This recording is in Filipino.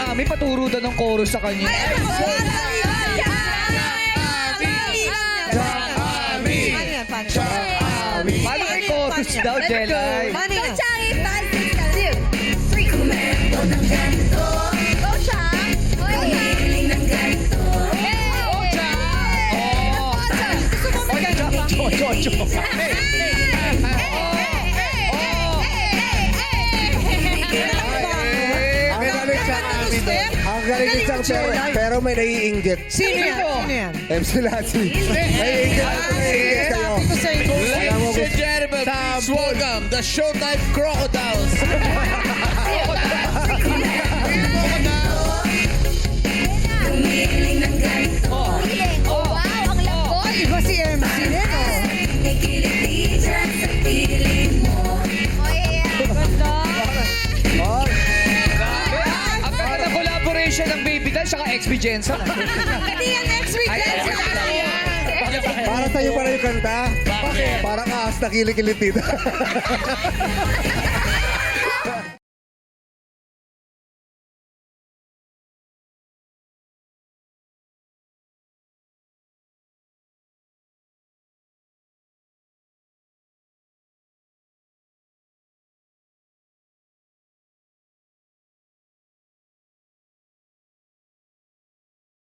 Ami, paturo daw ng chorus sa kanya. Paano may chorus daw, Jelay? Go, Chang! 5, 6, 2, 3. Go, Chang! Ang galing ni Chang pero may naiinggit. Sino yan? MC Lassie. Naiinggit kayo. Ladies and gentlemen, please welcome the Showtime Crocodiles. Oh, wow! Ang lambot! Iba si MC din, oh. Oh, yeah. Ganda! Oh, Ang ganda ng collaboration ng Baby Doll saka XB Jensen. Hindi yan next week. para sa'yo pala yung kanta. Bakit? Parang ahas na kilikilitid.